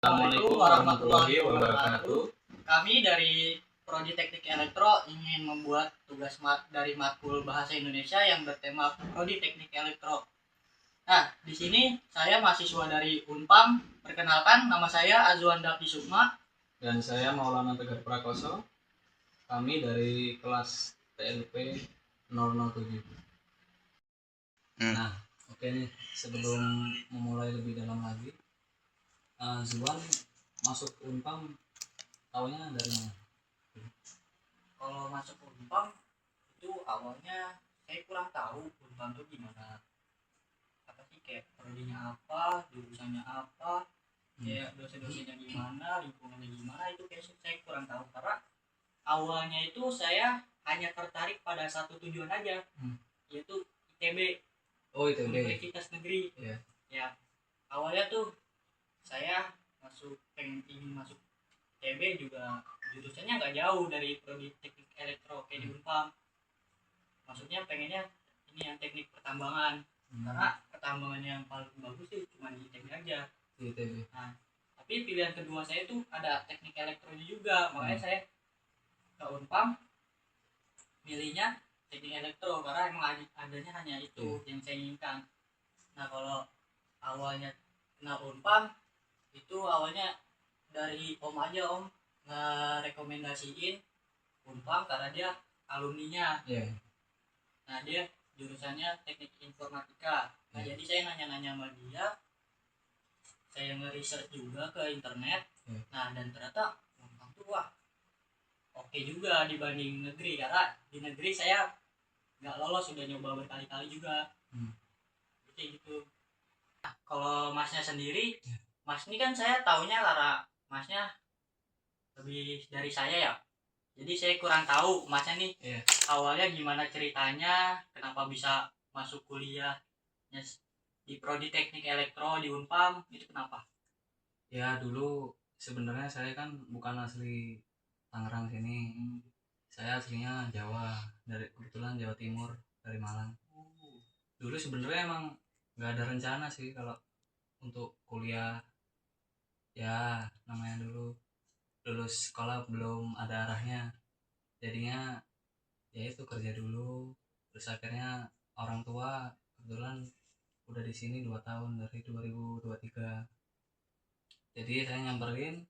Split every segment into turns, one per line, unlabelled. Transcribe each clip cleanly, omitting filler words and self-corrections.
Assalamualaikum warahmatullahi wabarakatuh. Kami dari Prodi Teknik Elektro ingin membuat tugas dari matkul Bahasa Indonesia yang bertema Prodi Teknik Elektro. Nah, di sini saya mahasiswa dari Unpam. Perkenalkan, nama saya Azwan Dafi Sukma.
Dan saya Maulana Tegar Prakoso. Kami dari kelas TLP 007. Nah, oke nih, sebelum memulai lebih dalam lagi, Zuan masuk Unpam taunya dari mana?
Kalau masuk Unpam itu awalnya saya kurang tahu Unpam itu gimana. Apa sih, kayak prodinya apa, jurusannya apa, kayak dosen-dosennya gimana, lingkungannya gimana, itu kayak saya kurang tahu. Karena awalnya itu saya hanya tertarik pada satu tujuan aja, yaitu ITB.
ITB,
Universitas Negeri. Ya, awalnya tuh saya ingin masuk ITB juga, jurusannya nggak jauh dari Prodi Teknik Elektro kayak di Unpam. Maksudnya pengennya ini yang teknik pertambangan, karena pertambangan yang paling bagus sih cuma di ITB aja. Nah, tapi pilihan kedua saya tuh ada teknik elektronya juga, makanya saya ke Unpam milihnya teknik elektro karena emang adanya hanya itu yang saya inginkan. Nah, kalau awalnya kenal Unpam itu awalnya dari om aja, om ngerekomendasiin Unpam karena dia alumninya. Nah, dia jurusannya teknik informatika. Nah, jadi saya nanya-nanya sama dia, saya nge-research juga ke internet. Nah, dan ternyata Unpam tuh wah oke juga dibanding negeri, karena di negeri saya nggak lolos, sudah nyoba berkali-kali juga. Kayak gitu. Nah, kalau masnya sendiri, mas ini kan saya taunya karena masnya lebih dari saya ya, jadi saya kurang tahu masnya nih awalnya gimana ceritanya, kenapa bisa masuk kuliah di Prodi Teknik Elektro di Unpam, itu kenapa?
Ya, dulu sebenarnya saya kan bukan asli Tangerang sini. Saya aslinya Jawa, kebetulan Jawa Timur, dari Malang. Dulu sebenarnya emang nggak ada rencana sih kalau untuk kuliah. Ya, namanya dulu lulus sekolah belum ada arahnya, jadinya ya itu kerja dulu. Terus akhirnya orang tua kebetulan udah di sini 2 tahun dari 2023, jadi saya nyamperin.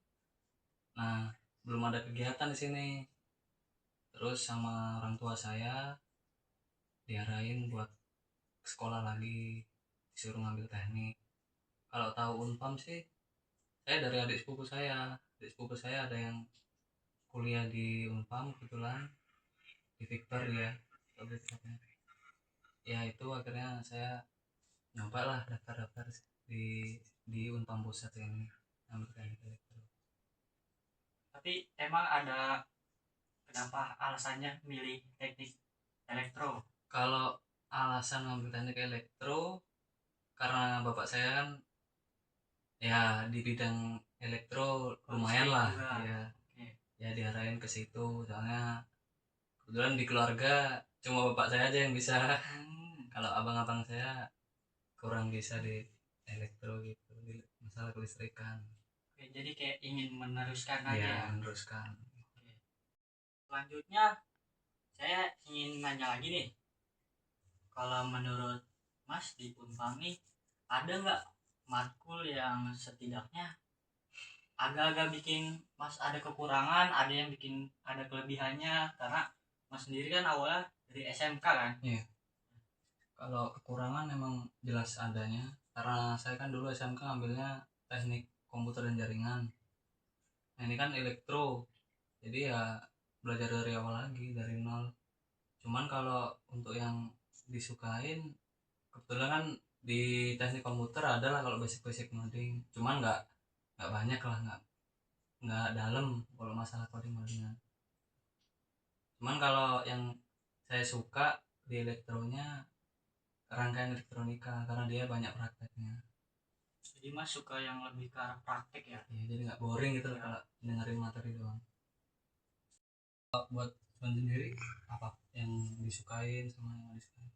Nah, belum ada kegiatan di sini, terus sama orang tua saya diarahin buat sekolah lagi, disuruh ngambil teknik. Kalau tahu Unpam sih saya dari adik sepupu saya ada yang kuliah di Unpam kebetulan, di Victor ya. Ya itu akhirnya saya nyoba lah daftar di Unpam Pusat ini, ambil teknik elektro.
Tapi emang ada kenapa alasannya milih teknik elektro?
Kalau alasan ngambil teknik elektro karena bapak saya kan ya di bidang elektro lumayan lah ya diarahin ke situ. Soalnya kebetulan di keluarga cuma bapak saya aja yang bisa. Kalau abang-abang saya kurang bisa di elektro gitu, di masalah kelistrikan.
Jadi kayak ingin meneruskan aja.
Meneruskan.
Selanjutnya saya ingin nanya lagi nih, kalau menurut mas di Unpam nih ada nggak matkul yang setidaknya agak-agak bikin mas ada kekurangan, ada yang bikin ada kelebihannya, karena mas sendiri kan awalnya dari SMK kan?
Kalau kekurangan memang jelas adanya, karena saya kan dulu SMK ngambilnya teknik komputer dan jaringan. Nah, ini kan elektro, jadi ya belajar dari awal lagi, dari nol. Cuman kalau untuk yang disukain, kebetulan kan di teknik komputer adalah kalau basic coding, cuman nggak banyak lah, nggak dalam kalau masalah codingan. Cuman kalau yang saya suka di elektronya rangkaian elektronika, karena dia banyak prakteknya.
Jadi mas suka yang lebih ke arah praktek ya?
Jadi nggak boring gitu loh kalau dengerin materi doang. Buat sendiri apa yang disukain sama yang nggak disukain?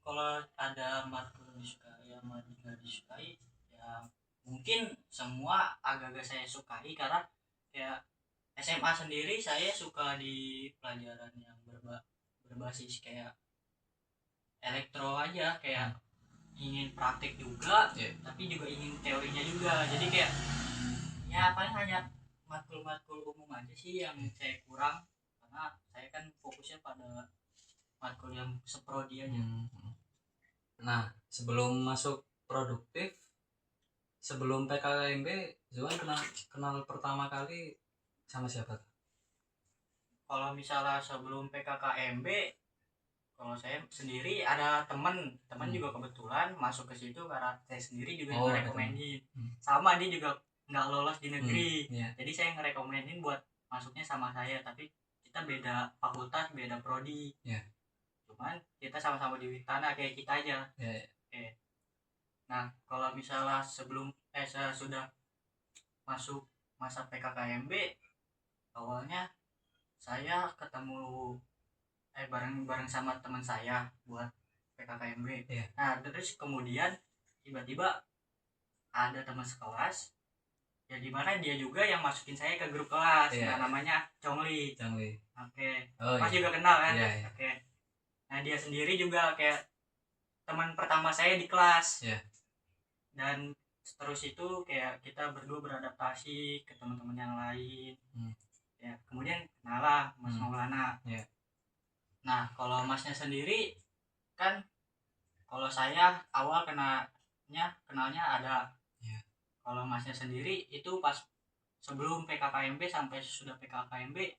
Kalau ada matkul disukai sama nggak disukai, ya mungkin semua agak-agak saya sukai, karena kayak SMA sendiri saya suka di pelajaran yang berbasis kayak elektro aja, kayak ingin praktik juga, tapi juga ingin teorinya juga. Jadi kayak ya paling hanya matkul-matkul umum aja sih yang saya kurang, karena saya kan fokusnya pada matkul yang seprodi aja.
Nah, sebelum masuk produktif, sebelum PKKMB, Zuan kenal pertama kali sama siapa?
Kalau misalnya sebelum PKKMB, kalau saya sendiri ada teman juga kebetulan masuk ke situ, karena saya sendiri juga ngerekomenin. Sama dia juga nggak lolos di negeri, jadi saya ngerekomenin buat masuknya sama saya, tapi kita beda fakultas, beda prodi, cuman kita sama-sama di Witana kayak kita aja. Nah, kalau misalnya sebelum saya sudah masuk masa PKKMB, awalnya saya ketemu bareng sama teman saya buat PKKMB. Nah, terus kemudian tiba-tiba ada teman sekelas ya, dimana dia juga yang masukin saya ke grup kelas. Nah, namanya Chongli. Oke. Mas juga kenal kan? Oke. Nah, dia sendiri juga kayak teman pertama saya di kelas. Dan terus itu kayak kita berdua beradaptasi ke teman-teman yang lain. Ya, kemudian kenalah Mas Maulana. Nah, kalau Masnya sendiri kan, kalau saya awal kenalnya ada. Kalau Masnya sendiri itu pas sebelum PKKMB sampai sudah PKKMB,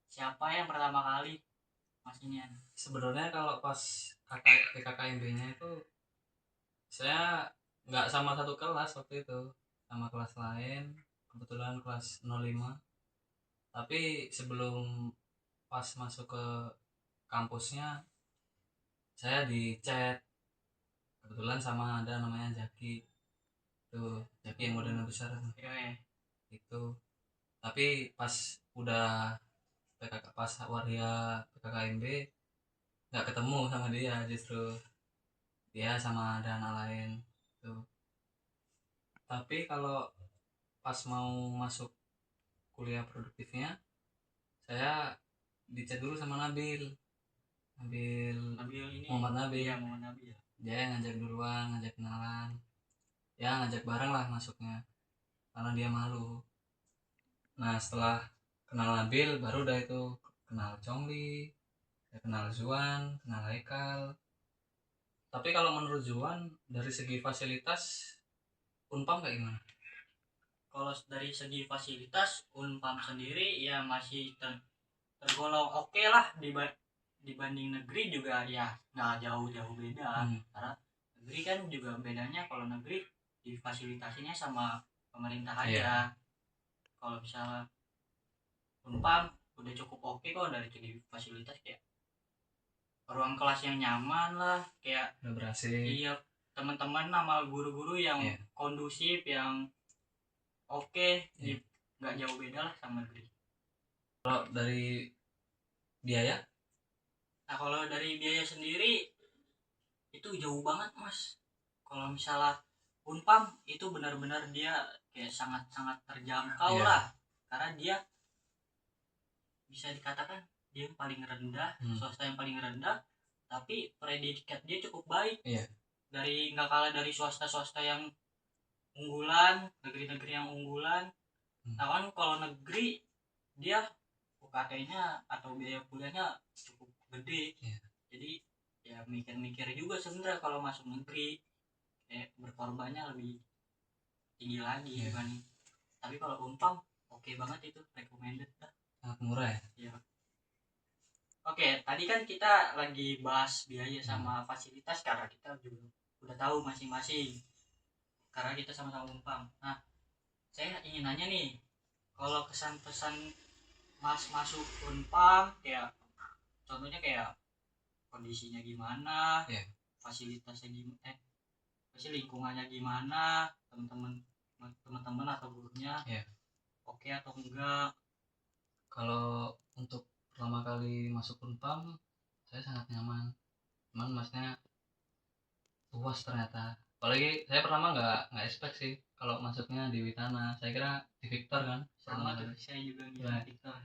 siapa yang pertama kali Masnya?
Sebenarnya kalau pas PKKMB-nya itu saya nggak sama satu kelas waktu itu, sama kelas lain, kebetulan kelas 05. Tapi sebelum pas masuk ke kampusnya, saya di chat kebetulan sama ada namanya Zaki, tuh Zaki yang modalnya besar itu. Tapi pas udah pas waria PKKMB nggak ketemu sama dia, justru dia sama ada anak lain tuh. Tapi kalau pas mau masuk kuliah produktifnya, saya dicat dulu sama Nabil ini, Muhammad Nabil. Dia yang ngajak duluan, ngajak kenalan, ya ngajak bareng lah masuknya, karena dia malu. Nah, setelah kenal Nabil, baru udah itu kenal Chongli, kenal Zuan, kenal Haikal. Tapi kalau menurut Zuan, dari segi fasilitas Unpam kayak gimana?
Kalau dari segi fasilitas Unpam sendiri ya masih tergolong oke lah, dibanding negeri juga ya nggak jauh-jauh beda. Karena negeri kan juga bedanya, kalau negeri difasilitasinya sama pemerintah aja. Kalau misalnya Unpam udah cukup oke kok dari segi fasilitas, kayak ruang kelas yang nyaman lah, kayak
udah berhasil.
Iya, teman-teman sama guru-guru yang kondusif, yang oke, nggak jauh beda lah sama negeri.
Kalau dari biaya?
Nah, kalau dari biaya sendiri itu jauh banget Mas. Kalau misalnya Unpam itu benar-benar dia kayak sangat-sangat terjangkau lah, karena dia bisa dikatakan dia yang paling rendah, swasta yang paling rendah, tapi predikat dia cukup baik. Dari nggak kalah dari swasta-swasta yang unggulan, negeri-negeri yang unggulan. Nah kan kalau negeri dia UKT-nya atau biaya kuliahnya cukup gede, jadi ya mikir-mikir juga sebenarnya kalau masuk negeri, kayak berkorbannya lebih tinggi lagi kan. Tapi kalau Unpam oke banget, itu recommended dah.
Sangat murah
ya. Oke, tadi kan kita lagi bahas biaya sama fasilitas, karena kita juga udah tahu masing-masing, karena kita sama-sama Unpam. Nah, saya ingin nanya nih, kalau kesan-pesan Mas masuk Unpam, kayak contohnya kayak kondisinya gimana, fasilitasnya gimana, lingkungannya gimana, teman-teman atau gurunya oke atau enggak?
Kalau untuk pertama kali masuk Unpam, saya sangat nyaman. Cuman masnya luas ternyata. Apalagi saya pertama nggak expect sih kalau masuknya di Witana. Saya kira di Victor kan.
Sama tuh, saya juga
Nah,
di Victor.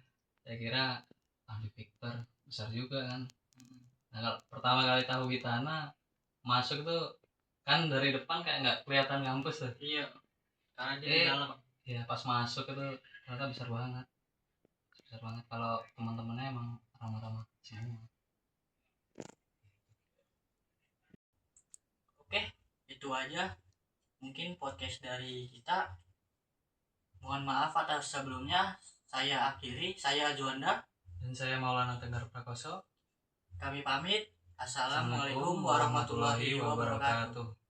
saya kira di Victor besar juga kan. Nah kalau pertama kali tahu Witana masuk tuh kan dari depan kayak nggak kelihatan kampus tuh.
Iya, karena dia di dalam.
Ya pas masuk itu ternyata besar banget kalau teman-temannya emang ramah-ramah semua.
Oke, itu aja mungkin podcast dari kita. Mohon maaf atas sebelumnya. Saya akhiri, saya Juanda
Dan saya Maulana Tegar Prakoso.
kami pamit. Assalamualaikum warahmatullahi wabarakatuh.